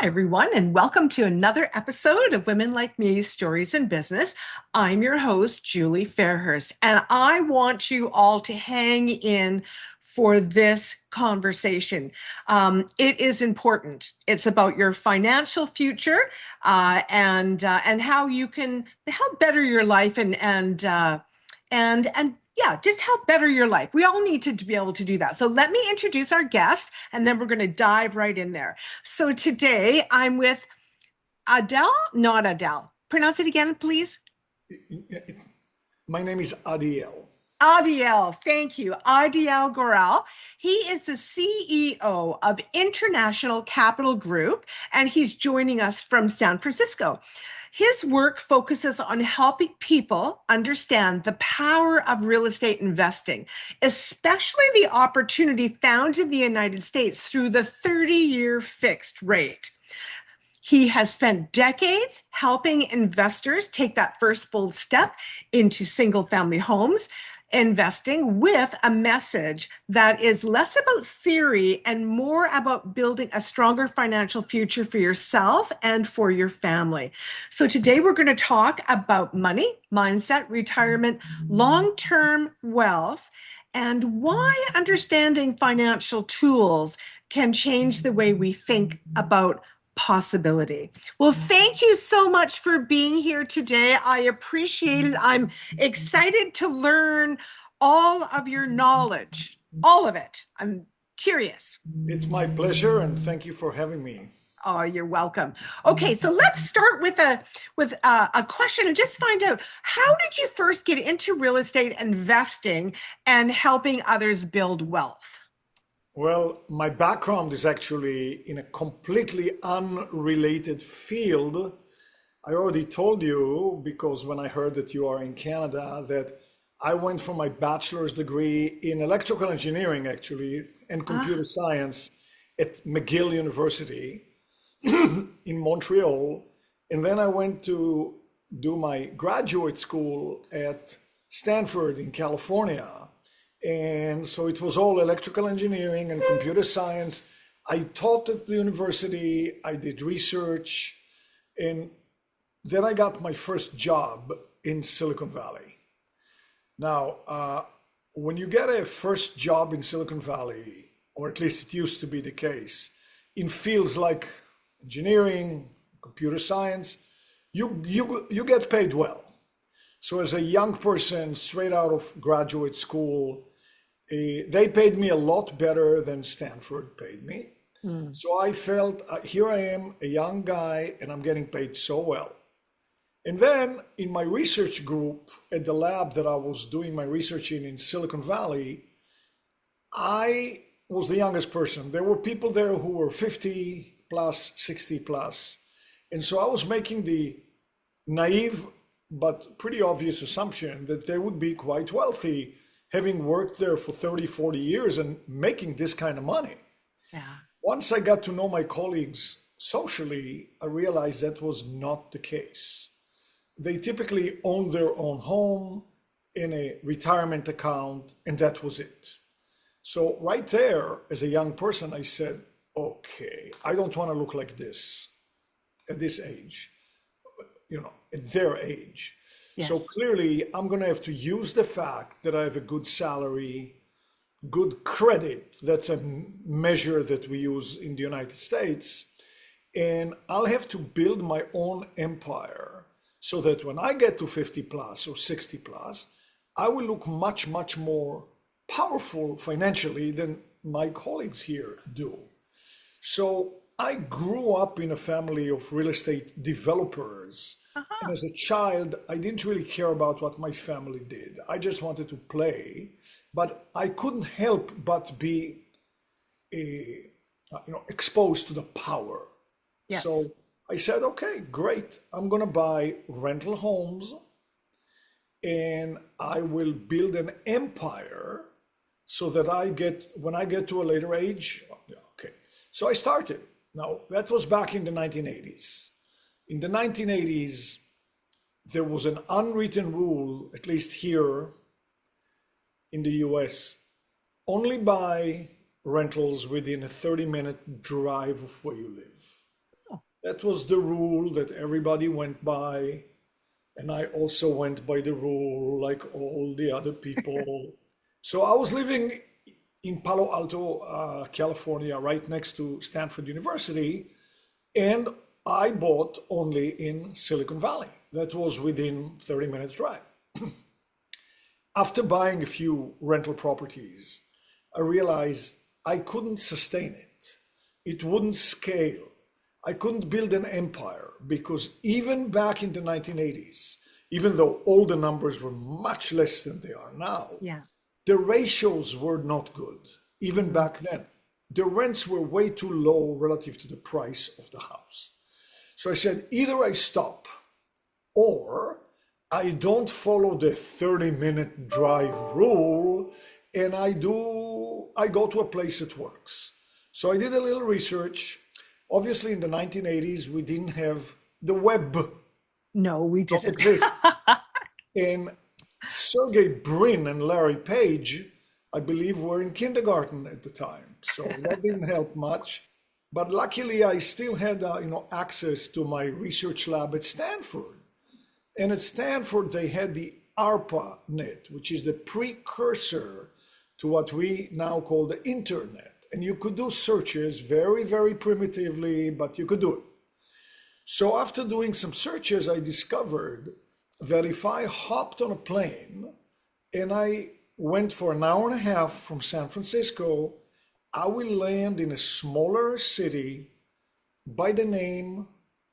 Hi, everyone, and welcome to another episode of Women Like Me Stories in Business. I'm your host, Julie Fairhurst, and I want you all to hang in for this conversation. It is important. It's about your financial future and how you can help better your life and yeah, just help better your life. We all need to be able to do that. So let me introduce our guest, and then we're going to dive right in there. So today I'm with Adele, not Adele. Pronounce it again, please. My name is Adiel. Adiel, thank you. Adiel Gorel. He is the CEO of International Capital Group, and he's joining us from San Francisco. His work focuses on helping people understand the power of real estate investing, especially the opportunity found in the United States through the 30-year fixed rate. He has spent decades helping investors take that first bold step into single family homes, investing with a message that is less about theory and more about building a stronger financial future for yourself and for your family. So today we're going to talk about money, mindset, retirement, long-term wealth, and why understanding financial tools can change the way we think about possibility. Well, thank you so much for being here today. I appreciate it. I'm excited to learn all of your knowledge, all of it. I'm curious. It's my pleasure, and thank you for having me. Oh, you're welcome. Okay, so let's start with a question and just find out, how did you first get into real estate investing and helping others build wealth? Well, my background is actually in a completely unrelated field. I already told you, because when I heard that you are in Canada, that I went for my bachelor's degree in electrical engineering, actually, and computer science at McGill University in Montreal. And then I went to do my graduate school at Stanford in California. And so it was all electrical engineering and computer science. I taught at the university, I did research, and then I got my first job in Silicon Valley. Now, when you get a first job in Silicon Valley, or at least it used to be the case, in fields like engineering, computer science, you get paid well. So as a young person straight out of graduate school, they paid me a lot better than Stanford paid me. So I felt, here I am, a young guy, and I'm getting paid so well. And then in my research group at the lab that I was doing my research in Silicon Valley, I was the youngest person. There were people there who were 50 plus, 60 plus. And so I was making the naive but pretty obvious assumption that they would be quite wealthy, having worked there for 30, 40 years and making this kind of money. Yeah. Once I got to know my colleagues socially, I realized that was not the case. They typically owned their own home in a retirement account, and that was it. So right there, as a young person, I said, okay, I don't want to look like this at this age, at their age. So Yes. clearly, I'm going to have to use the fact that I have a good salary, good credit. That's a measure that we use in the United States. And I'll have to build my own empire so that when I get to 50 plus or 60 plus, I will look much, much more powerful financially than my colleagues here do. So I grew up in a family of real estate developers. And Uh-huh. as a child, I didn't really care about what my family did. I just wanted to play, but I couldn't help but be exposed to the power. So Yes. I said, okay, great. I'm going to buy rental homes and I will build an empire so that when I get to a later age, yeah, okay. So I started. Now, that was back in the 1980s. In the 1980s, there was an unwritten rule, at least here in the US, only buy rentals within a 30-minute drive of where you live. That was the rule that everybody went by. And I also went by the rule like all the other people. So I was living in Palo Alto, California, right next to Stanford University. And I bought only in Silicon Valley. That was within 30 minutes drive. After buying a few rental properties, I realized I couldn't sustain it. It wouldn't scale. I couldn't build an empire because even back in the 1980s, even though all the numbers were much less than they are now, Yeah. the ratios were not good. Even back then, the rents were way too low relative to the price of the house. So I said, either I stop or I don't follow the 30-minute drive rule and I go to a place that works. So I did a little research. Obviously in the 1980s, we didn't have the web. No, we Not didn't. exist. And Sergey Brin and Larry Page, I believe, were in kindergarten at the time. So that didn't help much. But luckily, I still had access to my research lab at Stanford. And at Stanford, they had the ARPANET, which is the precursor to what we now call the internet. And you could do searches very, very primitively, but you could do it. So after doing some searches, I discovered that if I hopped on a plane and I went for an hour and a half from San Francisco, I will land in a smaller city by the name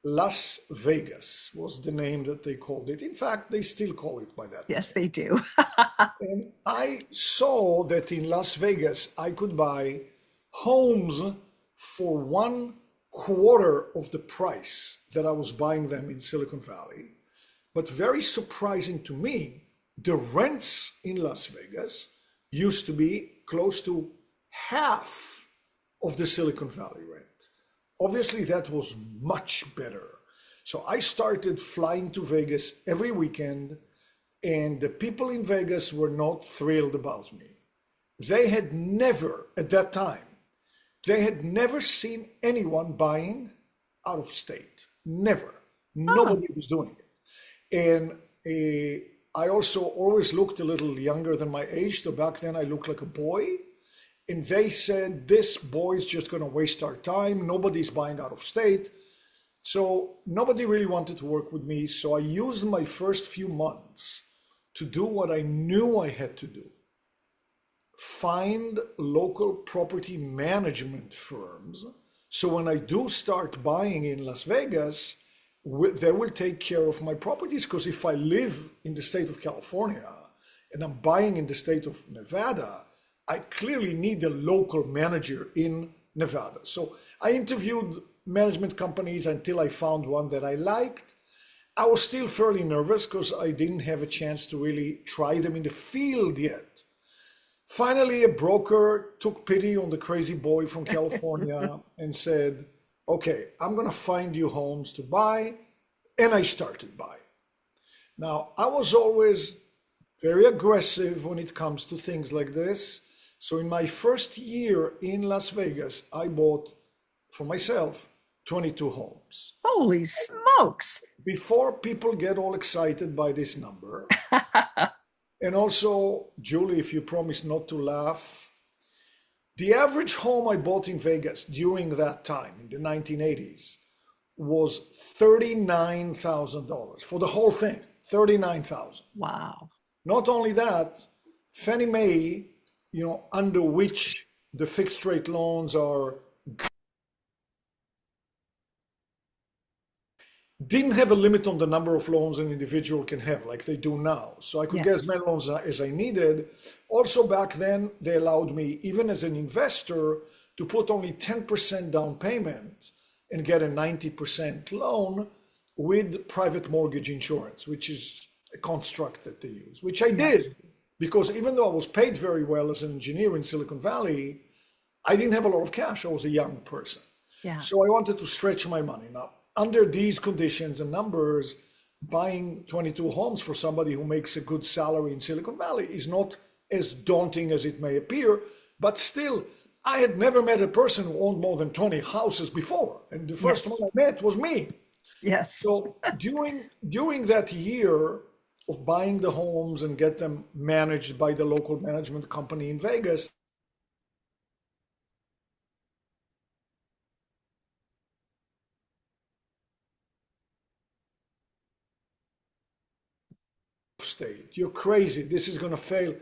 Las Vegas was the name that they called it. In fact, they still call it by that. Yes, they do. And I saw that in Las Vegas, I could buy homes for 1/4 of the price that I was buying them in Silicon Valley. But very surprising to me, the rents in Las Vegas used to be close to half of the Silicon Valley rent. Obviously, that was much better. So I started flying to Vegas every weekend, and the people in Vegas were not thrilled about me. They had never, at that time, they had never seen anyone buying out of state. Never. Nobody was doing it. And I also always looked a little younger than my age. So back then I looked like a boy. And they said, this boy's just going to waste our time. Nobody's buying out of state. So nobody really wanted to work with me. So I used my first few months to do what I knew I had to do. Find local property management firms. So when I do start buying in Las Vegas, they will take care of my properties. Because if I live in the state of California and I'm buying in the state of Nevada, I clearly need a local manager in Nevada. So I interviewed management companies until I found one that I liked. I was still fairly nervous because I didn't have a chance to really try them in the field yet. Finally, a broker took pity on the crazy boy from California and said, okay, I'm going to find you homes to buy. And I started buying. Now, I was always very aggressive when it comes to things like this. So in my first year in Las Vegas, I bought for myself 22 homes. Holy smokes. Before people get all excited by this number, and also, Julie, if you promise not to laugh, the average home I bought in Vegas during that time, in the 1980s, was $39,000 for the whole thing, $39,000. Wow. Not only that, Fannie Mae, under which the fixed rate loans are, didn't have a limit on the number of loans an individual can have like they do now. So I could get as many loans as I needed. Also back then, they allowed me, even as an investor, to put only 10% down payment and get a 90% loan with private mortgage insurance, which is a construct that they use, which I did. Because even though I was paid very well as an engineer in Silicon Valley, I didn't have a lot of cash. I was a young person. Yeah. So I wanted to stretch my money. Now, under these conditions and numbers, buying 22 homes for somebody who makes a good salary in Silicon Valley is not as daunting as it may appear. But still, I had never met a person who owned more than 20 houses before, and the first one Yes. I met was me. Yes. So during that year of buying the homes and get them managed by the local management company in Vegas, state, you're crazy, this is going to fail.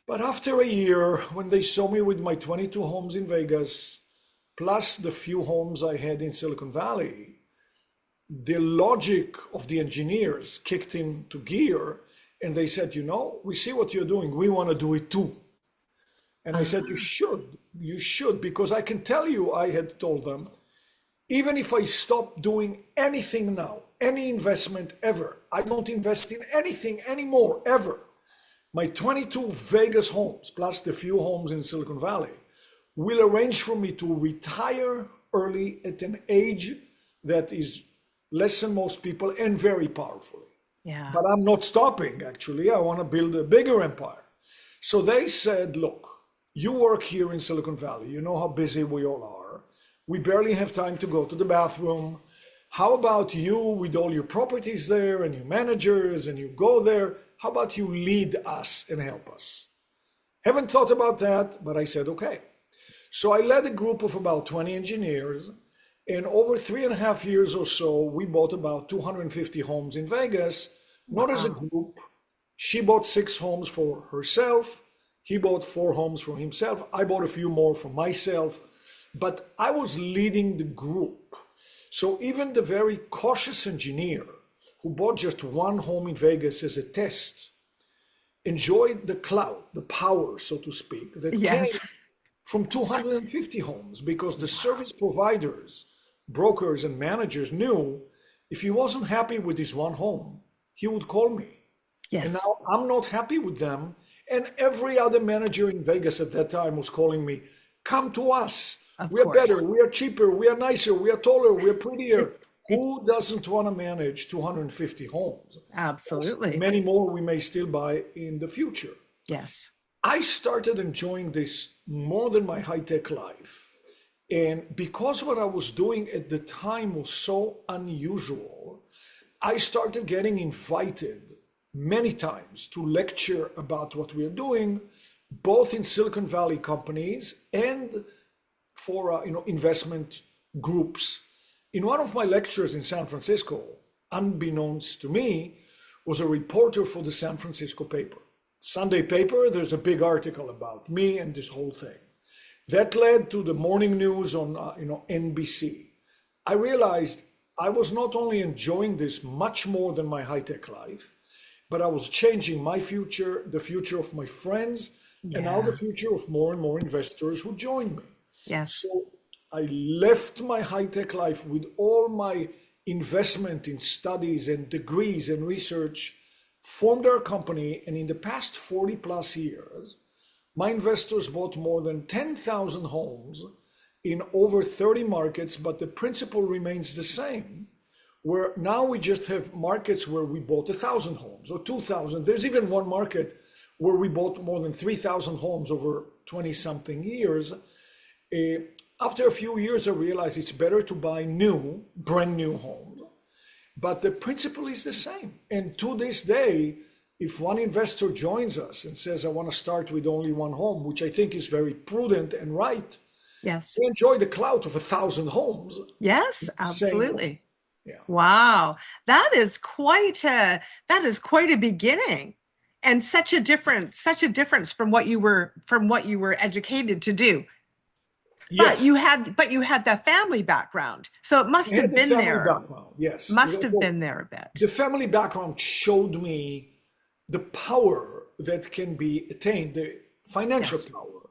But after a year, when they saw me with my 22 homes in Vegas, plus the few homes I had in Silicon Valley, the logic of the engineers kicked into gear and they said, we see what you're doing. We want to do it too. And I said, Ah, you should, because I can tell you, I had told them, even if I stop doing anything now, any investment ever, I don't invest in anything anymore, ever. My 22 Vegas homes, plus the few homes in Silicon Valley, will arrange for me to retire early at an age that is less than most people and very powerfully. yeah. But I'm not stopping, actually. I want to build a bigger empire. So they said, look, you work here in Silicon Valley. You know how busy we all are. We barely have time to go to the bathroom. How about you with all your properties there and your managers and you go there? How about you lead us and help us? Haven't thought about that, but I said, okay. So I led a group of about 20 engineers, and over 3.5 years or so, we bought about 250 homes in Vegas, not as a Wow. group. She bought 6 homes for herself. He bought 4 homes for himself. I bought a few more for myself, but I was leading the group. So even the very cautious engineer who bought just 1 home in Vegas as a test enjoyed the clout, the power, so to speak, that came Yes. from 250 homes, because the service providers, brokers, and managers knew if he wasn't happy with his 1 home, he would call me. And Yes. now I'm not happy with them. And every other manager in Vegas at that time was calling me, come to us. Of We are better, course. we are cheaper, we are nicer, we are taller, we are prettier. Who doesn't want to manage 250 homes? Absolutely. Many more we may still buy in the future. Yes. I started enjoying this more than my high-tech life. And because what I was doing at the time was so unusual, I started getting invited many times to lecture about what we are doing, both in Silicon Valley companies and for investment groups. In one of my lectures in San Francisco, unbeknownst to me, was a reporter for the San Francisco paper. Sunday paper, there's a big article about me and this whole thing. That led to the morning news on NBC. I realized I was not only enjoying this much more than my high-tech life, but I was changing my future, the future of my friends, and now the Yeah. future of more and more investors who join me. Yes. So I left my high-tech life with all my investment in studies and degrees and research, formed our company, and in the past 40 plus years, my investors bought more than 10,000 homes in over 30 markets, but the principle remains the same. Where now we just have markets where we bought 1,000 homes or 2,000. There's even one market where we bought more than 3,000 homes over 20 something years. After a few years, I realized it's better to buy brand new homes, but the principle is the same. And to this day, if one investor joins us and says, I want to start with only 1 home, which I think is very prudent and right, Yes. they enjoy the clout of 1,000 homes. Yes, Saying no. absolutely. Yeah. Wow. That is quite a beginning, and such a difference from what you were educated to do. But Yes. you had that family background. So it must I had have the been family there. background, yes. Must have been there a bit. The family background showed me the power that can be attained, the financial Yes. power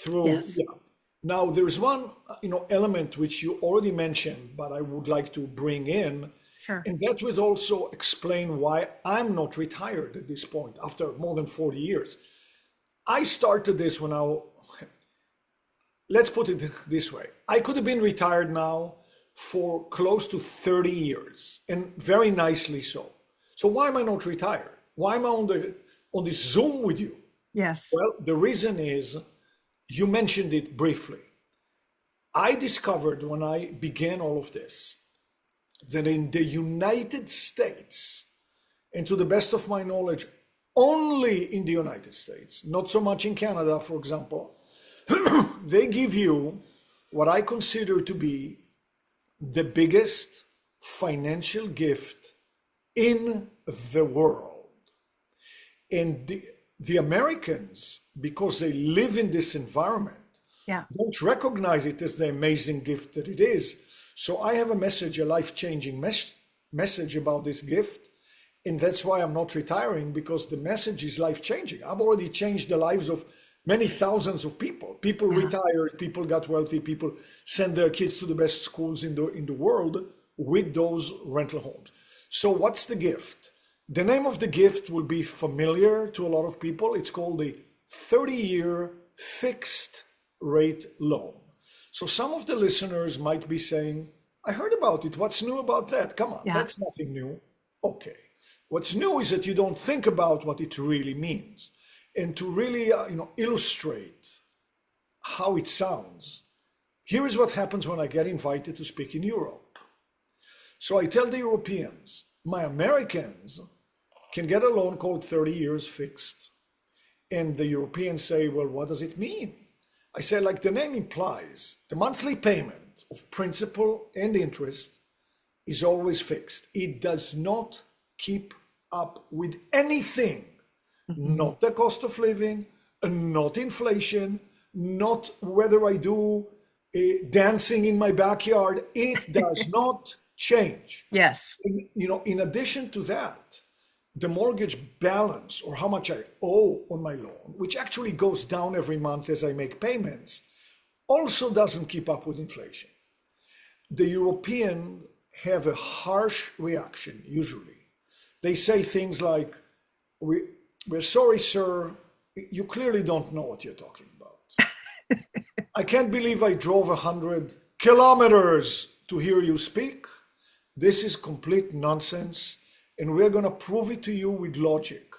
through, Yes. yeah. Now there's one, element which you already mentioned, but I would like to bring in, Sure. and that would also explain why I'm not retired at this point after more than 40 years. I started this let's put it this way. I could have been retired now for close to 30 years, and very nicely so. So why am I not retired? Why am I on this Zoom with you? Yes. Well, the reason is You mentioned it briefly. I discovered when I began all of this that in the United States, and to the best of my knowledge, only in the United States, not so much in Canada, for example, they give you what I consider to be the biggest financial gift in the world. And the Americans, because they live in this environment, Yeah. don't recognize it as the amazing gift that it is. So I have a message, a life-changing message about this gift. And that's why I'm not retiring, because the message is life-changing. I've already changed the lives of many thousands of people. People retired, people got wealthy, people send their kids to the best schools in the world with those rental homes. So what's the gift? The name of the gift will be familiar to a lot of people. It's called the 30-year fixed rate loan. So some of the listeners might be saying, I heard about it. What's new about that? Come on, Yeah. that's nothing new. Okay. What's new is that you don't think about what it really means. And to really illustrate how it sounds, here is what happens when I get invited to speak in Europe. So I tell the Europeans, my Americans can get a loan called 30 years fixed. And the Europeans say, well, what does it mean? I say, like the name implies, the monthly payment of principal and interest is always fixed. It does not keep up with anything, not the cost of living, not inflation, not whether I do dancing in my backyard. It does not change. Yes. In addition to that, the mortgage balance, or how much I owe on my loan, which actually goes down every month as I make payments, also doesn't keep up with inflation. The Europeans have a harsh reaction, usually. They say things like, we're sorry, sir, you clearly don't know what you're talking about. I can't believe I drove 100 kilometers to hear you speak. This is complete nonsense, and we're going to prove it to you with logic.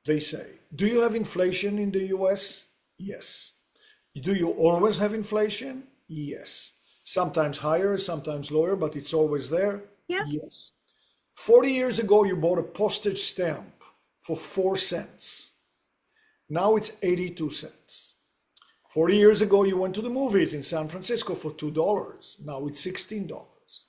They say, do you have inflation in the US? Yes. Do you always have inflation? Yes. Sometimes higher, sometimes lower, but it's always there? Yeah. Yes. 40 years ago, you bought a postage stamp for 4 cents. Now it's 82 cents. 40 years ago, you went to the movies in San Francisco for $2. Now it's $16.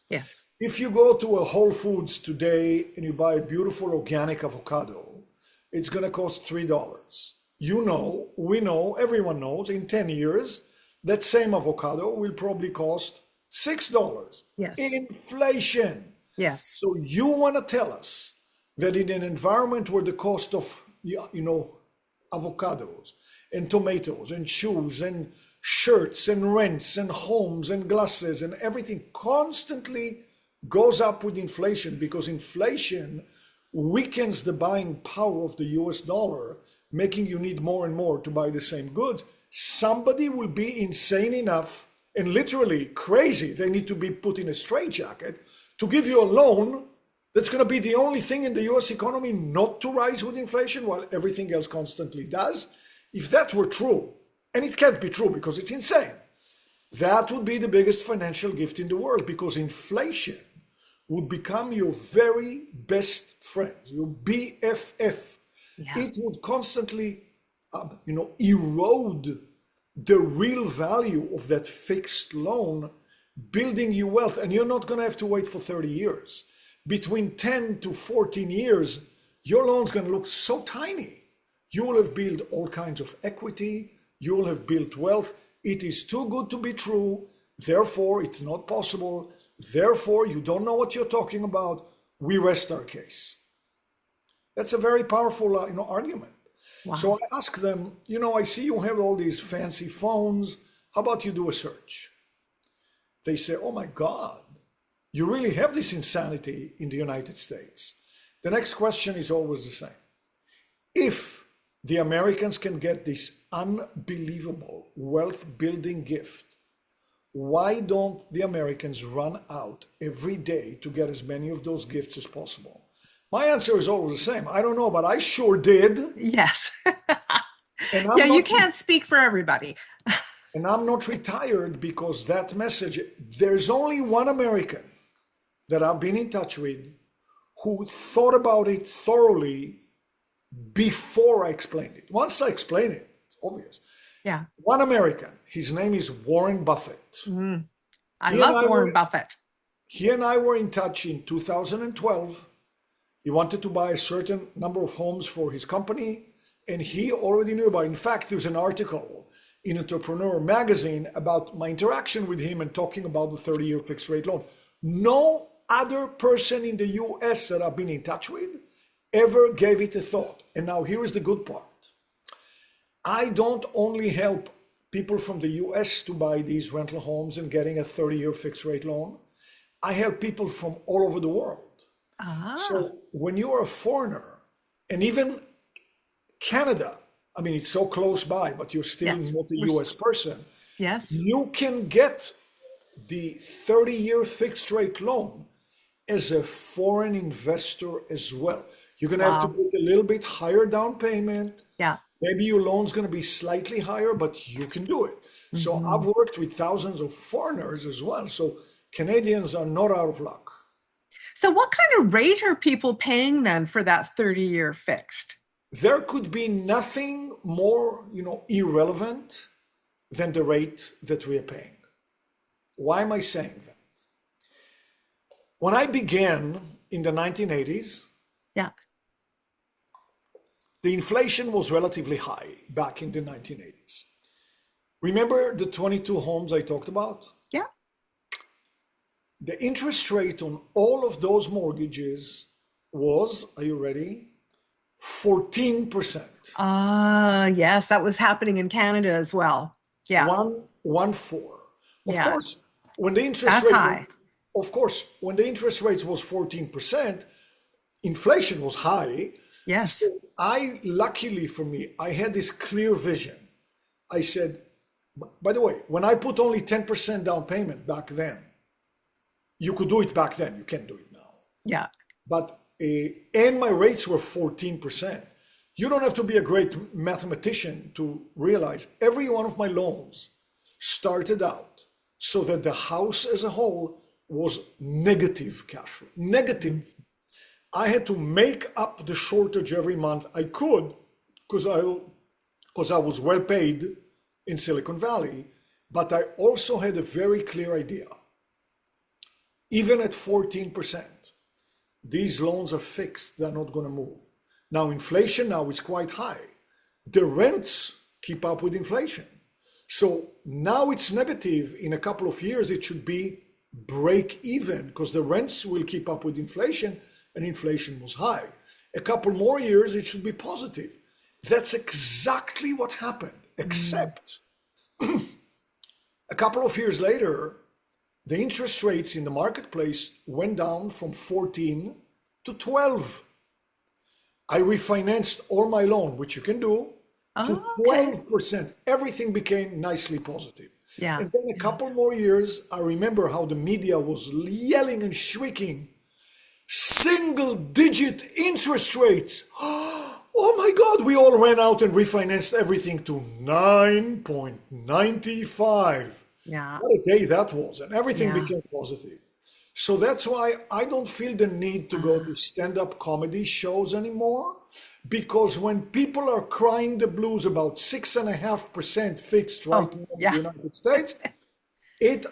Yes. If you go to a Whole Foods today and you buy a beautiful organic avocado, it's going to cost $3. You know, we know, everyone knows, in 10 years, that same avocado will probably cost $6. Yes. Inflation. Yes. So you want to tell us that in an environment where the cost of, avocados and tomatoes and shoes and shirts and rents and homes and glasses and everything constantly goes up with inflation, because inflation weakens the buying power of the US dollar, making you need more and more to buy the same goods, somebody will be insane enough and literally crazy, they need to be put in a straitjacket, to give you a loan that's going to be the only thing in the US economy not to rise with inflation while everything else constantly does. If that were true, and it can't be true because it's insane, that would be the biggest financial gift in the world, because inflation would become your very best friend, your BFF. Yeah. It would constantly, erode the real value of that fixed loan, building you wealth. And you're not going to have to wait for 30 years. Between 10 to 14 years, your loan's going to look so tiny. You will have built all kinds of equity. You will have built wealth. It is too good to be true. Therefore, it's not possible. Therefore, you don't know what you're talking about. We rest our case. That's a very powerful argument. Wow. So I ask them, I see you have all these fancy phones. How about you do a search? They say, oh my God, you really have this insanity in the United States. The next question is always the same. If the Americans can get this unbelievable wealth building gift, why don't the Americans run out every day to get as many of those gifts as possible? My answer is always the same. I don't know, but I sure did. Yes. And Yeah, I'm you not can't speak for everybody. and I'm not retired because that message, there's only one American that I've been in touch with who thought about it thoroughly before I explained it. Once I explain it, it's obvious. Yeah. One American, his name is Warren Buffett. I He and love I Warren were Buffett. he and I were in touch in 2012. He wanted to buy a certain number of homes for his company, and he already knew about it. In fact, there's an article in Entrepreneur magazine about my interaction with him and talking about the 30-year fixed rate loan. No other person in the US that I've been in touch with ever gave it a thought. And now here is the good part. I don't only help people from the US to buy these rental homes and getting a 30-year fixed rate loan. I help people from all over the world. So when you are a foreigner, and even Canada, I mean, it's so close by, but you're still Yes. not a US person, Yes. you can get the 30-year fixed rate loan as a foreign investor as well. You're going to have to Wow. put a little bit higher down payment. Yeah. Maybe your loan's going to be slightly higher, but you can do it. So I've worked with thousands of foreigners as well. So Canadians are not out of luck. So what kind of rate are people paying then for that 30-year fixed? There could be nothing more, irrelevant than the rate that we are paying. Why am I saying that? When I began in the 1980s, Yeah. the inflation was relatively high back in the 1980s. Remember the 22 homes I talked about? Yeah. The interest rate on all of those mortgages was, are you ready? 14%. Yes, that was happening in Canada as well. Yeah. 114. Of Yeah. course, when the interest That's rate, high. of course, when the interest rate was 14%, inflation was high. Yes. So luckily for me, I had this clear vision. I said, by the way, when I put only 10% down payment back then, you could do it back then, you can't do it now. Yeah. But, and my rates were 14%. You don't have to be a great mathematician to realize every one of my loans started out so that the house as a whole was negative cash flow, negative. I had to make up the shortage every month. I could, because I was well paid in Silicon Valley, but I also had a very clear idea. Even at 14%, these loans are fixed, they're not going to move. Now inflation now is quite high. The rents keep up with inflation. So now it's negative. In a couple of years, it should be break even because the rents will keep up with inflation, and inflation was high. A couple more years, it should be positive. That's exactly what happened, except a couple of years later, the interest rates in the marketplace went down from 14 to 12. I refinanced all my loan, which you can do, to Okay. 12%. Everything became nicely positive. Yeah. And then a couple more years, I remember how the media was yelling and shrieking, single digit interest rates. Oh my God, we all ran out and refinanced everything to 9.95. Yeah. What a day that was, and everything Yeah. became positive. So that's why I don't feel the need to go to stand-up comedy shows anymore, because when people are crying the blues about 6.5% fixed right now in yeah. the United States,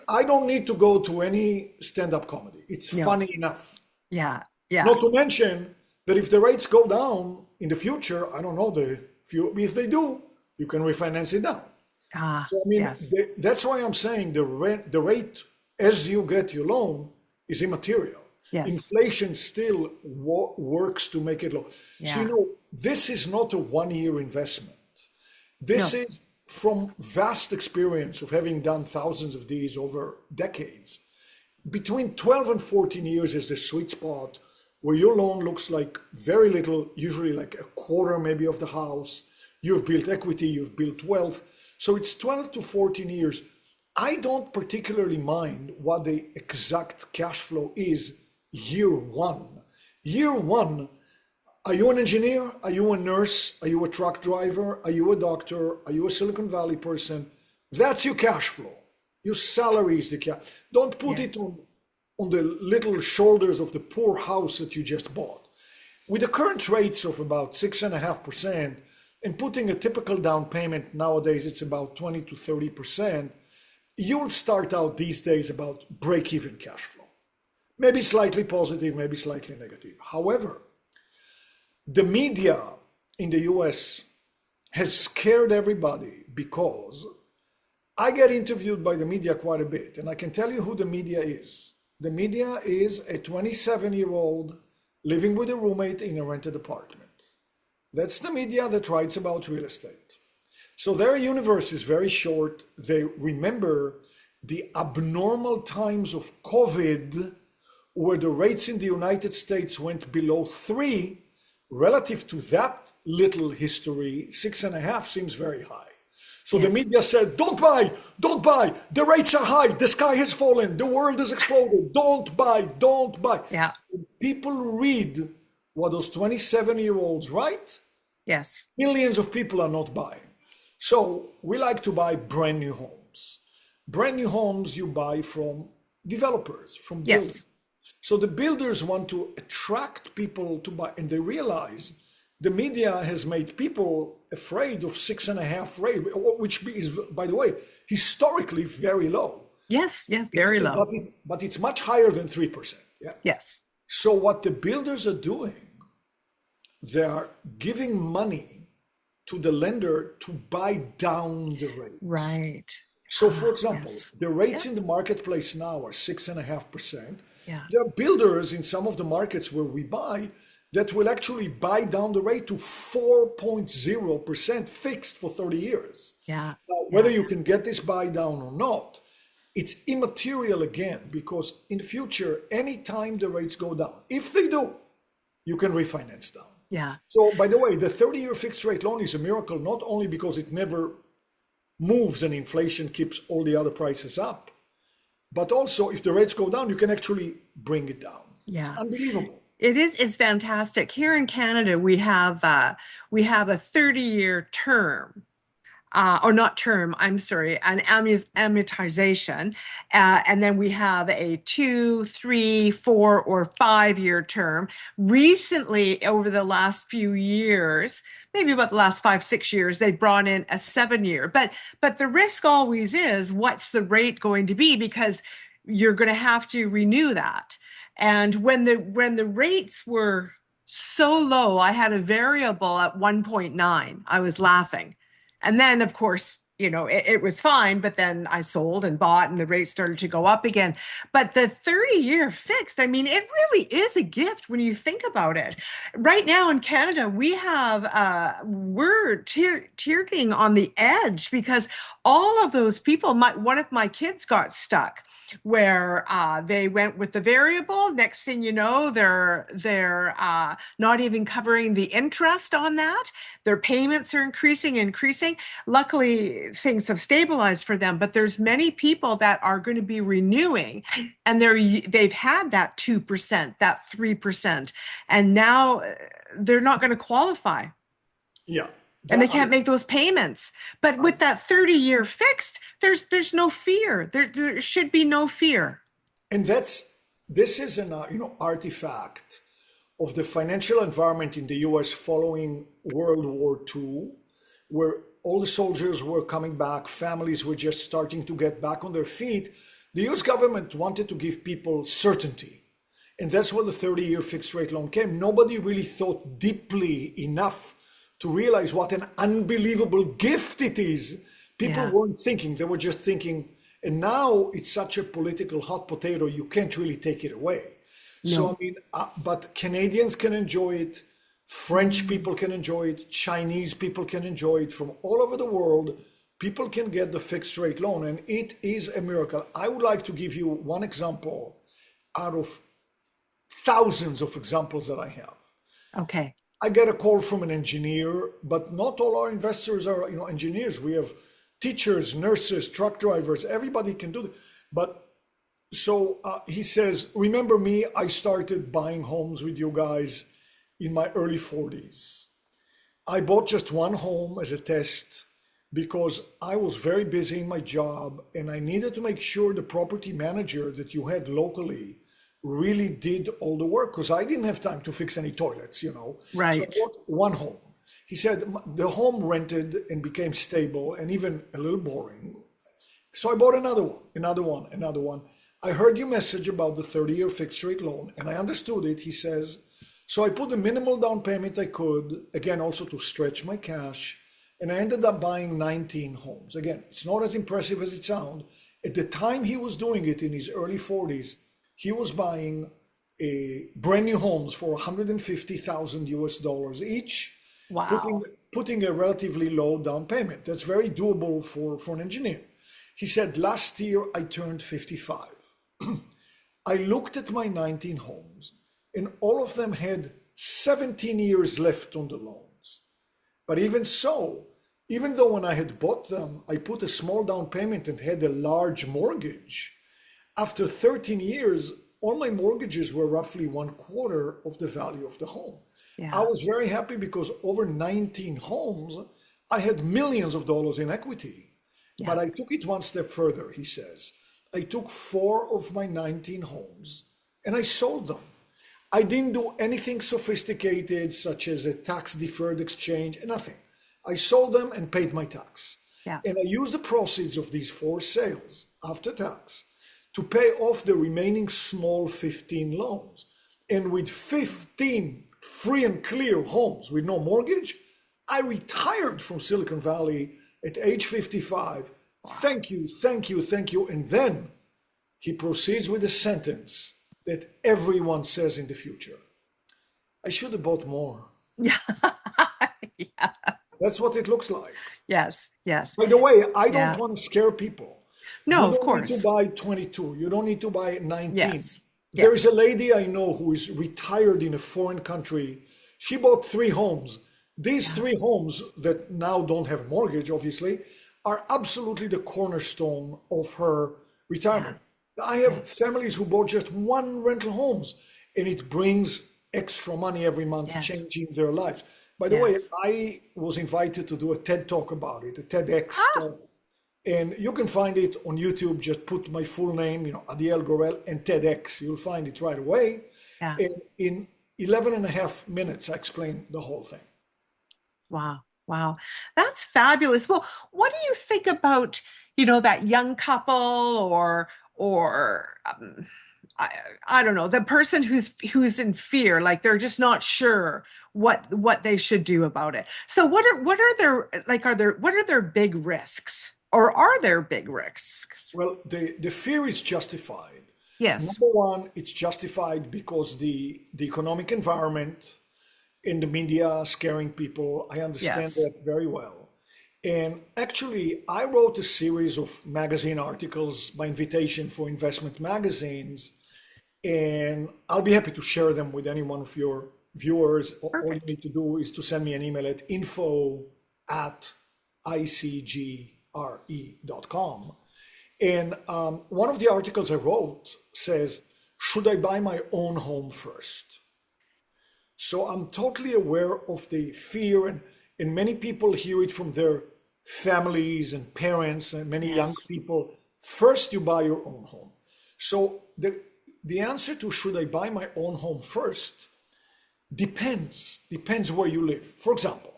I don't need to go to any stand-up comedy. It's No. funny enough. Yeah. Yeah. Not to mention that if the rates go down in the future, I don't know, if they do, you can refinance it down. So, I mean, Yes. that's why I'm saying the rate as you get your loan is immaterial. Yes. Inflation still works to make it low. So, Yeah. this is not a one-year investment. This No. is from vast experience of having done thousands of these over decades. Between 12 and 14 years is the sweet spot where your loan looks like very little, usually like a quarter maybe of the house. You've built equity, you've built wealth. So it's 12 to 14 years. I don't particularly mind what the exact cash flow is year one. Year one, Are you an engineer? Are you a nurse? Are you a truck driver? Are you a doctor? Are you a Silicon Valley person? That's your cash flow. Your salary is the cash. Don't put it Yes. on the little shoulders of the poor house that you just bought. With the current rates of about 6.5%, and putting a typical down payment nowadays, it's about 20 to 30%, you'll start out these days about break-even cash flow. Maybe slightly positive, maybe slightly negative. However, the media in the US has scared everybody because I get interviewed by the media quite a bit, and I can tell you who the media is. The media is a 27-year-old living with a roommate in a rented apartment. That's the media that writes about real estate. So their universe is very short. They remember the abnormal times of COVID, where the rates in the United States went below 3. Relative to that little history, 6.5 seems very high. So the Yes. media said, don't buy, don't buy. The rates are high. The sky has fallen. The world has exploded. Don't buy, don't buy. Yeah. People read what those 27-year-olds write. Yes. Millions of people are not buying. So we like to buy brand new homes. Brand new homes you buy from developers, from builders. Yes. So the builders want to attract people to buy, and they realize the media has made people afraid of 6.5 rate, which is, by the way, historically very low. Yes. Yes. Very low. But it's much higher than 3%. Yeah. Yes. So what the builders are doing, they are giving money to the lender to buy down the rate. Right. So for example, Yes. the rates in the marketplace now are 6.5%. Yeah. There are builders in some of the markets where we buy that will actually buy down the rate to 4.0% fixed for 30 years. Yeah. Now, whether you can get this buy down or not, it's immaterial again, because in the future, anytime the rates go down, if they do, you can refinance down. Yeah. So by the way, the 30-year fixed rate loan is a miracle, not only because it never moves and inflation keeps all the other prices up, but also if the rates go down, you can actually bring it down. It's Yeah. unbelievable. It is. It's fantastic. Here in Canada, we have a 30-year term, or not term. I'm sorry, an amortization, and then we have a 2, 3, 4, or 5-year term. Recently, over the last few years, maybe about the last 5, 6 years, they brought in a 7-year. But the risk always is, what's the rate going to be? Because you're going to have to renew that. And when the rates were so low, I had a variable at 1.9. I was laughing. And then, of course, it was fine, but then I sold and bought and the rate started to go up again. But the 30-year fixed, I mean, it really is a gift when you think about it. Right now in Canada, we're teetering on the edge, because all of those people, one of my kids got stuck where they went with the variable. Next thing you know, they're not even covering the interest on that. Their payments are increasing. Luckily, things have stabilized for them, but there's many people that are going to be renewing, and they've had that 2%, that 3%, and now they're not going to qualify. Yeah. And they can't make those payments. But with that 30-year fixed, there's no fear. There should be no fear. And this is an artifact of the financial environment in the US following World War II, where all the soldiers were coming back, families were just starting to get back on their feet. The US government wanted to give people certainty. And that's where the 30-year fixed rate loan came. Nobody really thought deeply enough to realize what an unbelievable gift it is. People weren't thinking, they were just thinking, and now it's such a political hot potato, you can't really take it away. No. So, I mean, but Canadians can enjoy it, French people can enjoy it, Chinese people can enjoy it, from all over the world, people can get the fixed rate loan, and it is a miracle. I would like to give you one example out of thousands of examples that I have. Okay. I get a call from an engineer, but not all our investors are, engineers. We have teachers, nurses, truck drivers, everybody can do it. But so he says, remember me, I started buying homes with you guys in my early 40s. I bought just one home as a test because I was very busy in my job and I needed to make sure the property manager that you had locally really did all the work because I didn't have time to fix any toilets, you know. So I Right. bought one home. He said the home rented and became stable and even a little boring. So I bought another one, another one, another one. I heard your message about the 30-year fixed rate loan and I understood it. He says, so I put the minimal down payment I could, again, also to stretch my cash. And I ended up buying 19 homes. Again, it's not as impressive as it sounds. At the time he was doing it in his early 40s, he was buying a brand new homes for 150,000 US dollars each, putting, Wow. putting a relatively low down payment. That's very doable for an engineer. He said, last year I turned 55. I looked at my 19 homes and all of them had 17 years left on the loans. But even so, even though when I had bought them, I put a small down payment and had a large mortgage, after 13 years, all my mortgages were roughly one quarter of the value of the home. I Yeah. was very happy because over 19 homes, I had millions of dollars in equity. Yeah. But I took it one step further, he says. I took 4 of my 19 homes and I sold them. I didn't do anything sophisticated, such as a tax deferred exchange, nothing. I sold them and paid my tax. Yeah. And I used the proceeds of these 4 sales after tax to pay off the remaining small 15 loans. And with 15 free and clear homes with no mortgage, I retired from Silicon Valley at age 55. Thank you, thank you, thank you. And then he proceeds with a sentence that everyone says in the future. I should have bought more. Yeah. Yeah. That's what it looks like. Yes. Yes. By the way, I don't Yeah. want to scare people. No, You of don't need to course. buy 22. You don't need to buy 19. Yes. There is a Yes. lady I know who is retired in a foreign country. She bought 3 homes. These Yeah. 3 homes that now don't have a mortgage, obviously, are absolutely the cornerstone of her Yeah. retirement. I Yeah. have families who bought just one rental homes and it brings extra money every month, Yes. changing their lives. By the way, Yes. I was invited to do a TED talk about it, a TEDx Ah, talk, and you can find it on YouTube. Just put my full name, Adiel Gorel and TEDx. You'll find it right away. yeah. And in 11 and a half minutes, I explained the whole thing. Wow. Wow. That's fabulous. Well, what do you think about, that young couple or I, I don't know, the person who's in fear, like they're just not sure what they should do about it. So what are their like are there what are their big risks? Or are there big risks? Well, the fear is justified. Yes. Number one, it's justified because the economic environment in the media scaring people. I understand Yes. that very well. And actually, I wrote a series of magazine articles by invitation for investment magazines, and I'll be happy to share them with any one of your viewers. All you Perfect. need to do is to send me an email at info@icgre.com. And one of the articles I wrote says, should I buy my own home first? So I'm totally aware of the fear, and many people hear it from their families and parents and many young Yes. people. First, you buy your own home. So the answer to should I buy my own home first depends where you live. For example,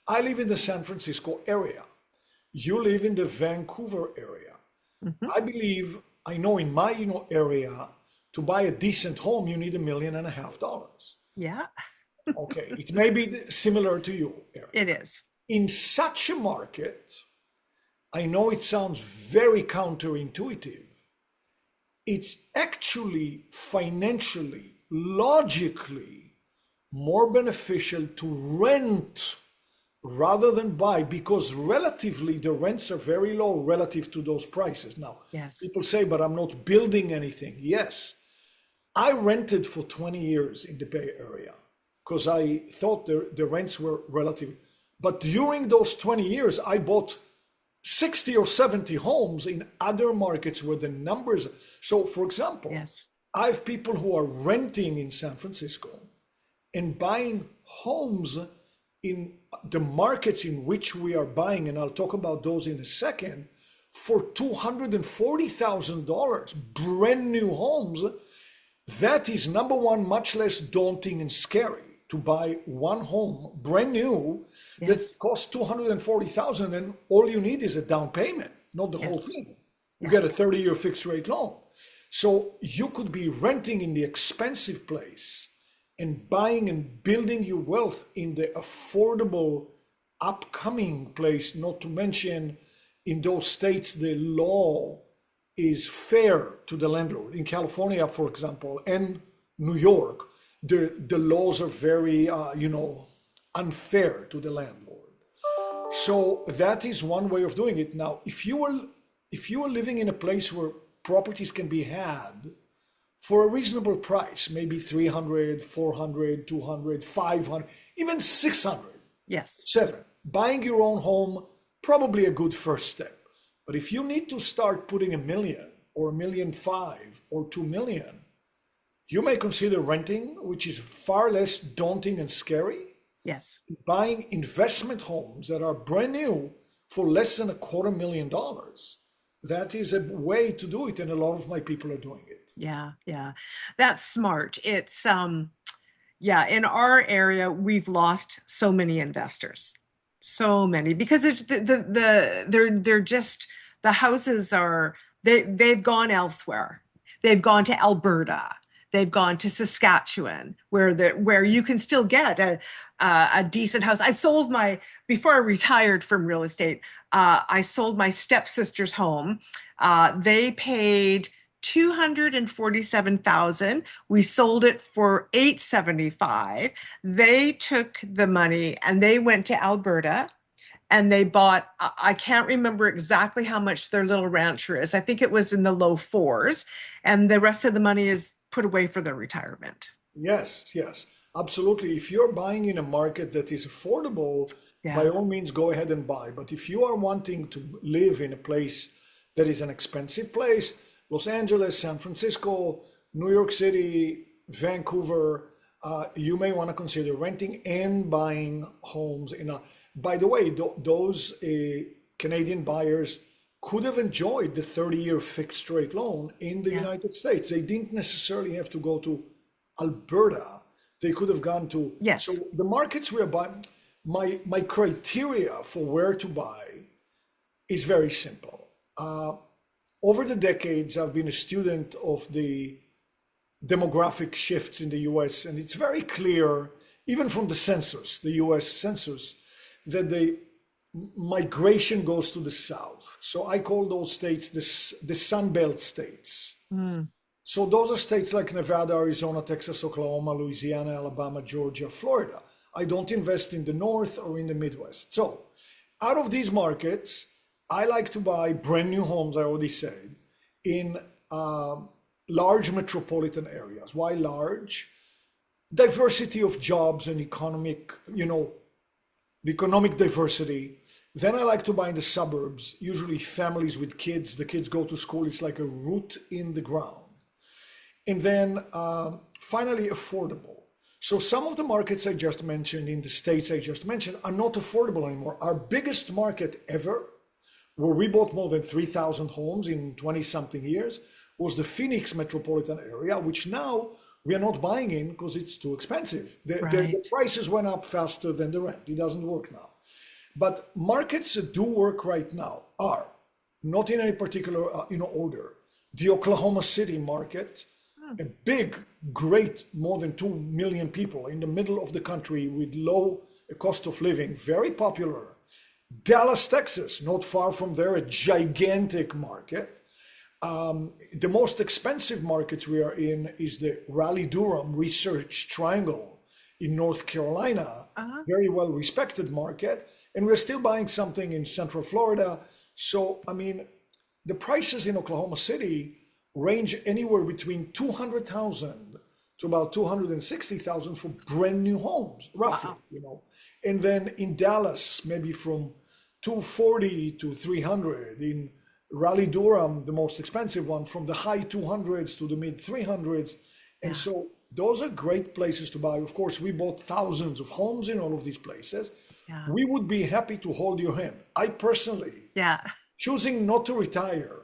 I live in the San Francisco area. You live in the Vancouver area. Mhm. I believe I know in my area to buy a decent home you need $1.5 million. Yeah, Okay, it may be similar to you, Eric. it is. In such a market, I know it sounds very counterintuitive. It's actually financially, logically more beneficial to rent rather than buy because relatively the rents are very low relative to those prices. Now, Yes. people say, but I'm not building anything. Yes, I rented for 20 years in the Bay Area because I thought the rents were relative. But during those 20 years, I bought 60 or 70 homes in other markets where the numbers. So, for example, Yes. I have people who are renting in San Francisco and buying homes in the markets in which we are buying, and I'll talk about those in a second, for $240,000, brand new homes, that is number one, much less daunting and scary to buy one home brand new that Yes. costs 240,000 and all you need is a down payment, not the whole Yes. thing. You Yeah. get a 30-year fixed rate loan. So you could be renting in the expensive place and buying and building your wealth in the affordable upcoming place, not to mention in those states the law is fair to the landlord. In California, for example, and New York, the laws are very, unfair to the landlord. So that is one way of doing it. Now, if you are living in a place where properties can be had for a reasonable price, maybe 300, 400, 200, 500, even 600, Yes. 7, buying your own home, probably a good first step. But if you need to start putting $1 million or $1.5 million or $2 million, you may consider renting, which is far less daunting and scary. Yes. Buying investment homes that are brand new for less than $250,000. That is a way to do it, and a lot of my people are doing it. Yeah. Yeah. That's smart. It's yeah, in our area, we've lost so many investors, so many, because it's they're just, the houses are, they've gone elsewhere. They've gone to Alberta. They've gone to Saskatchewan, where you can still get a decent house. I sold my, before I retired from real estate, I sold my stepsister's home. They paid 247,000. We sold it for 875. They took the money and they went to Alberta and they bought, I can't remember exactly how much their little rancher is. I think it was in the low fours, and the rest of the money is put away for their retirement. Yes, yes, absolutely. If you're buying in a market that is affordable, by Yeah. all means, go ahead and buy. But if you are wanting to live in a place that is an expensive place, Los Angeles, San Francisco, New York City, Vancouver, you may want to consider renting and buying homes in a, by the way, those Canadian buyers could have enjoyed the 30-year fixed rate loan in the Yeah. United States. They didn't necessarily have to go to Alberta. They could have gone to, so Yes. the markets we are buying, my criteria for where to buy is very simple. Over the decades, I've been a student of the demographic shifts in the US, and it's very clear, even from the census, the US Census, that the migration goes to the south. So I call those states the Sun Belt states. Mm. So those are states like Nevada, Arizona, Texas, Oklahoma, Louisiana, Alabama, Georgia, Florida. I don't invest in the North or in the Midwest. So out of these markets, I like to buy brand new homes, I already said, in large metropolitan areas. Why large? Diversity of jobs and economic, the economic diversity. Then I like to buy in the suburbs, usually families with kids. The kids go to school, it's like a root in the ground. And then finally, affordable. So some of the markets I just mentioned in the states I just mentioned are not affordable anymore. Our biggest market ever, where we bought more than 3,000 homes in 20 something years, was the Phoenix metropolitan area, which now we are not buying in because it's too expensive. The Right. prices went up faster than the rent. It doesn't work now. But markets that do work right now are, not in any particular order, the Oklahoma City market, a big, great, more than 2 million people in the middle of the country with low cost of living, very popular. Dallas, Texas, not far from there, a gigantic market. The most expensive markets we are in is the Raleigh-Durham Research Triangle in North Carolina, Uh-huh. very well respected market. And we're still buying something in Central Florida. So, I mean, the prices in Oklahoma City range anywhere between 200,000 to about 260,000 for brand new homes, roughly, Wow. And then in Dallas, maybe from 240 to 300. In Raleigh-Durham, the most expensive one, from the high 200s to the mid 300s. And Yeah. so those are great places to buy. Of course, we bought thousands of homes in all of these places. Yeah. We would be happy to hold your hand. I personally, Yeah. choosing not to retire,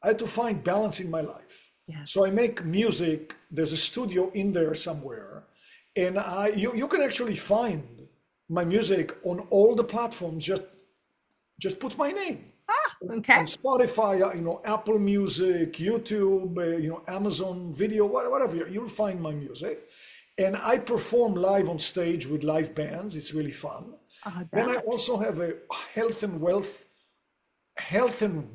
I had to find balance in my life. Yes. So I make music. There's a studio in there somewhere, and you can actually find my music on all the platforms. Just put my name Okay. on Spotify, Apple Music, YouTube, Amazon Video, whatever. You'll find my music, and I perform live on stage with live bands. It's really fun. Then I That. also have a health and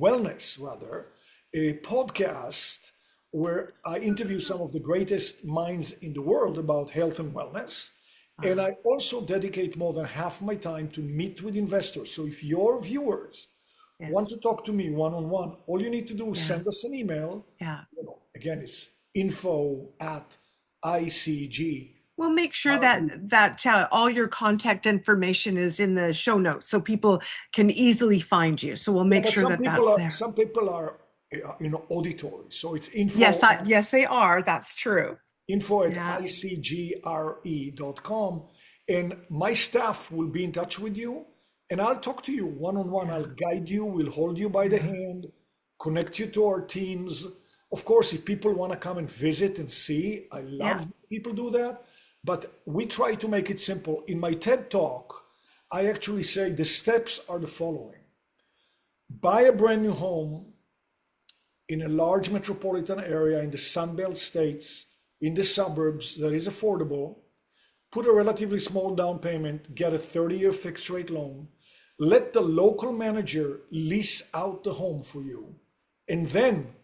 wellness rather, a podcast where I interview some of the greatest minds in the world about health and wellness. And I also dedicate more than half my time to meet with investors. So if your viewers want Yes. to talk to me one-on-one, all you need to do is send Yes. us an email. Yeah. Again, it's info@ICG. We'll make sure that all your contact information is in the show notes so people can easily find you. So we'll make But sure that that's there. some people are, auditory. So it's Yes, yes, they are. That's true. info at Yeah. icgre.com, and my staff will be in touch with you, and I'll talk to you one-on-one. I'll guide you, we'll hold you by the hand, connect you to our teams. Of course, if people want to come and visit and see, I love when people do that, but we try to make it simple. In my TED Talk, I actually say the steps are the following. Buy a brand new home in a large metropolitan area in the Sunbelt states, in the suburbs that is affordable, put a relatively small down payment, get a 30-year fixed rate loan, let the local manager lease out the home for you, and then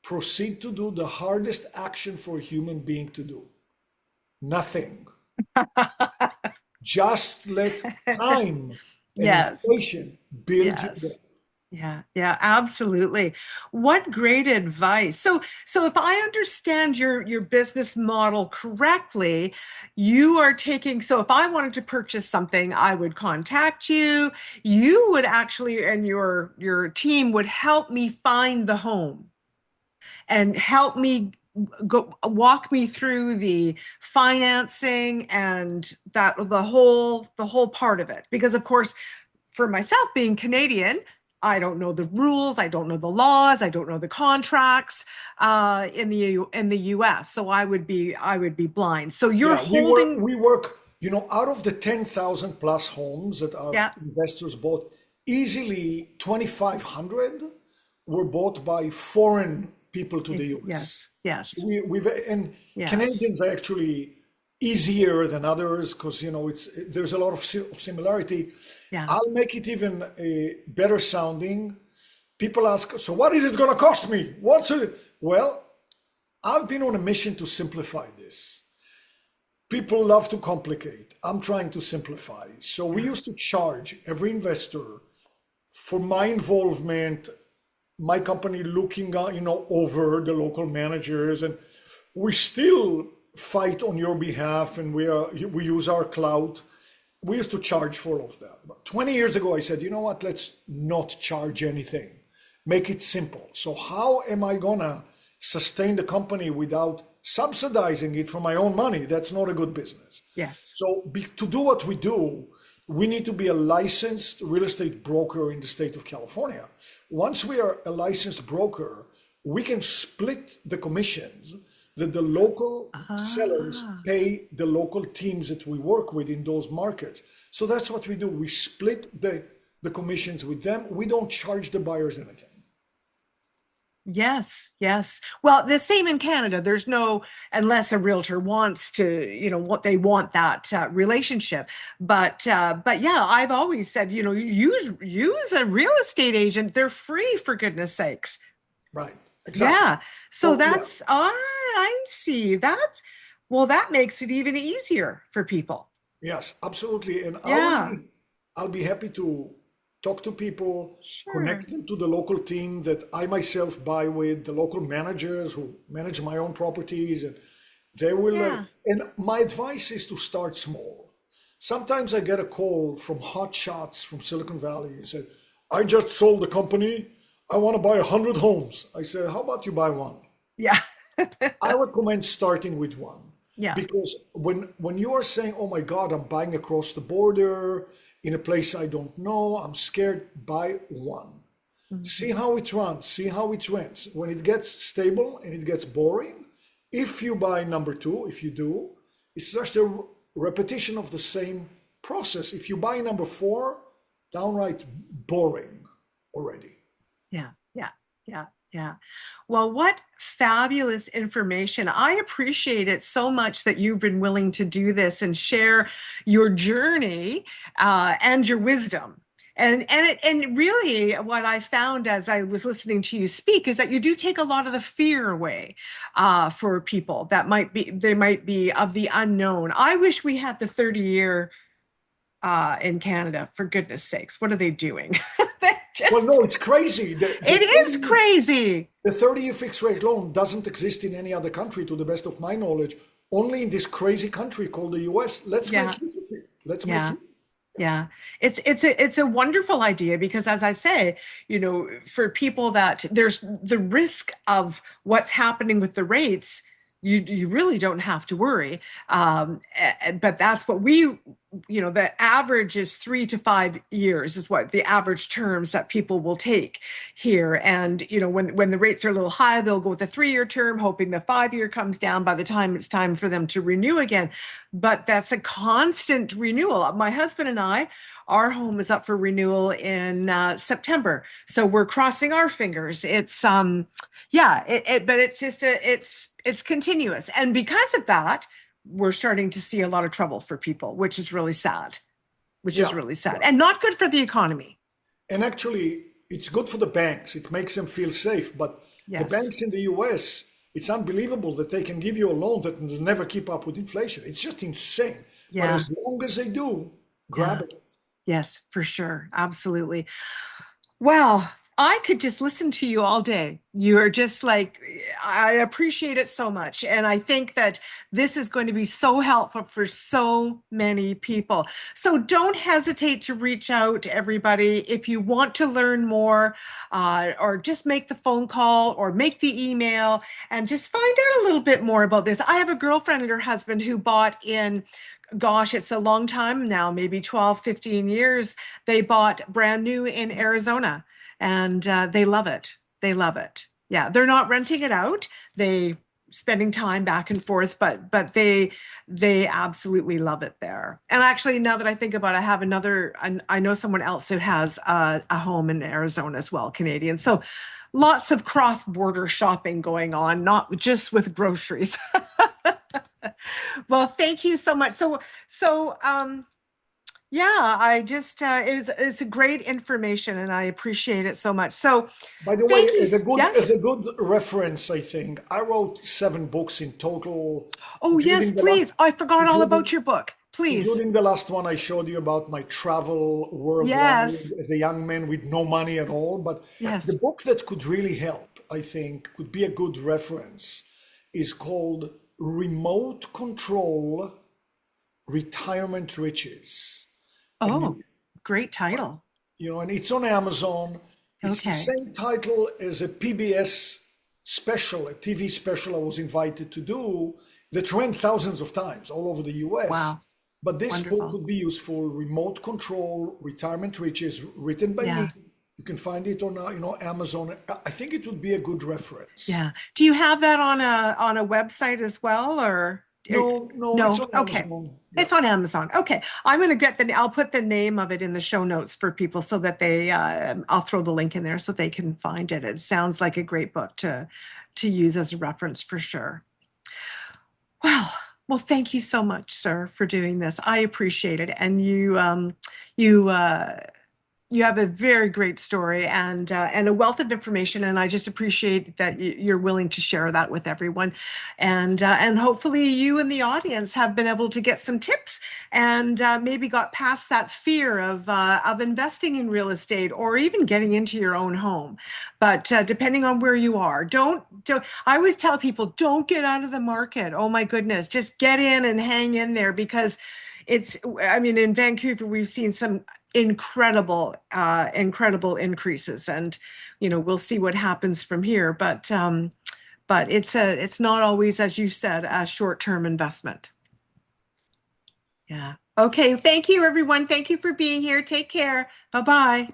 proceed to do the hardest action for a human being to do. Nothing. Just let time and Yes. inflation build you Yes. there. Yeah, absolutely. What great advice. So if I understand your business model correctly, you are taking, so if I wanted to purchase something, I would contact you. You would actually, and your team would help me find the home and help me walk me through the financing and that the whole part of it. Because of course, for myself being Canadian, I don't know the rules, I don't know the laws, I don't know the contracts in the US. So I would be blind. So you're Yeah, holding. we work, out of the 10,000 plus homes that our Yeah. investors bought, easily 2,500 were bought by foreign people to the US. Yes. And Yes. Canadians are actually easier than others because there's a lot of similarity. Yeah. I'll make it even better sounding. People ask, so what is it going to cost me? What's it? Well, I've been on a mission to simplify this. People love to complicate. I'm trying to simplify. So we used to charge every investor for my involvement, my company looking, over the local managers, and we still fight on your behalf, and we use our clout. We used to charge for all of that. But 20 years ago, I said, you know what? Let's not charge anything. Make it simple. So how am I gonna sustain the company without subsidizing it from my own money? That's not a good business. Yes. So to do what we do, we need to be a licensed real estate broker in the state of California. Once we are a licensed broker, we can split the commissions that the local sellers pay the local teams that we work with in those markets. So that's what we do. We split the commissions with them. We don't charge the buyers anything. Yes. Well, the same in Canada. There's no, unless a realtor wants to, what they want that relationship. But yeah, I've always said, use a real estate agent. They're free, for goodness sakes. Right. Exactly. Yeah. So that's, yeah. I see that. Well, that makes it even easier for people. Yes, absolutely. And Yeah. I'll be happy to talk to people, Sure. connect them to the local team that I myself buy with, the local managers who manage my own properties, and they will. Yeah. And my advice is to start small. Sometimes I get a call from hot shots from Silicon Valley and say, I just sold the company. I want to buy 100 homes. I say, how about you buy one? Yeah. I recommend starting with one. Yeah. Because when you are saying, "Oh my God, I'm buying across the border in a place I don't know, I'm scared," buy one. See Mhm. how it runs, see how it rents. When it gets stable and it gets boring, if you buy number two, if you do, it's just a repetition of the same process. If you buy number four, downright boring already. Yeah, yeah, yeah, yeah. Well, what fabulous information. I appreciate it so much that you've been willing to do this and share your journey and your wisdom. And really what I found as I was listening to you speak is that you do take a lot of the fear away for people that might be of the unknown. I wish we had the 30-year in Canada, for goodness sakes. What are they doing? They Well, just no, it's crazy. it is crazy. The 30-year fixed rate loan doesn't exist in any other country, to the best of my knowledge, only in this crazy country called the US. Let's Yeah, make use of it. Let's make yeah, it. yeah. It's a wonderful idea because, as I say, for people that there's the risk of what's happening with the rates, you really don't have to worry. But that's what the average is 3 to 5 years is what the average terms that people will take here. And when the rates are a little high, they'll go with a 3-year term, hoping the 5-year comes down by the time it's time for them to renew again. But that's a constant renewal. My husband and I, our home is up for renewal in September, so we're crossing our fingers. But it's continuous, and because of that, we're starting to see a lot of trouble for people, which is really sad. Which is Yeah, really sad yeah. and not good for the economy. And actually, it's good for the banks. It makes them feel safe. But the Yes. banks in the US, it's unbelievable that they can give you a loan that will never keep up with inflation. It's just insane. But Yeah. as long as they do, grab Yeah. it. Yes, for sure. Absolutely. Well, I could just listen to you all day. You're just like, I appreciate it so much. And I think that this is going to be so helpful for so many people. So don't hesitate to reach out to everybody if you want to learn more, or just make the phone call or make the email and just find out a little bit more about this. I have a girlfriend and her husband who bought in, gosh, it's a long time now, maybe 12, 15 years. They bought brand new in Arizona and they love it. They love it. Yeah, they're not renting it out. They spending time back and forth, but they absolutely love it there. And actually, now that I think about it, I know someone else who has a home in Arizona as well, Canadian. So lots of cross-border shopping going on, not just with groceries. Well, thank you so much. Yeah, I just it's a great information and I appreciate it so much. So By the way, thank you. as Yes. a good reference, I think I wrote 7 books in total, Oh, yes, including the last, please. I forgot all including about your book. Please. including the last one I showed you about my travel worldwide Yes. as a young man with no money at all. But the Yes. book that could really help, I think, could be a good reference, is called Remote Control Retirement Riches. And Oh, great title. and it's on Amazon. It's the Okay. same title as a PBS special, a TV special I was invited to do that ran thousands of times all over the US. Wow. But this book Wonderful. could be useful. Remote Control Retirement Riches, written by me. Yeah. You can find it on Amazon. I think it would be a good reference. Yeah. Do you have that on a website as well or No, no, it's no? on Okay. Amazon. Yeah. It's on Amazon. Okay. I'll put the name of it in the show notes for people so that I'll throw the link in there so they can find it. It sounds like a great book to use as a reference for sure. Well, thank you so much, sir, for doing this. I appreciate it. And you, you have a very great story and a wealth of information, and I just appreciate that you're willing to share that with everyone, and hopefully you and the audience have been able to get some tips and maybe got past that fear of investing in real estate or even getting into your own home. But depending on where you are, don't. I always tell people, don't get out of the market. Oh my goodness, just get in and hang in there because I mean, in Vancouver, we've seen some incredible increases, and we'll see what happens from here. But but it's not always, as you said, a short-term investment. Yeah. Okay. Thank you, everyone. Thank you for being here. Take care. Bye-bye.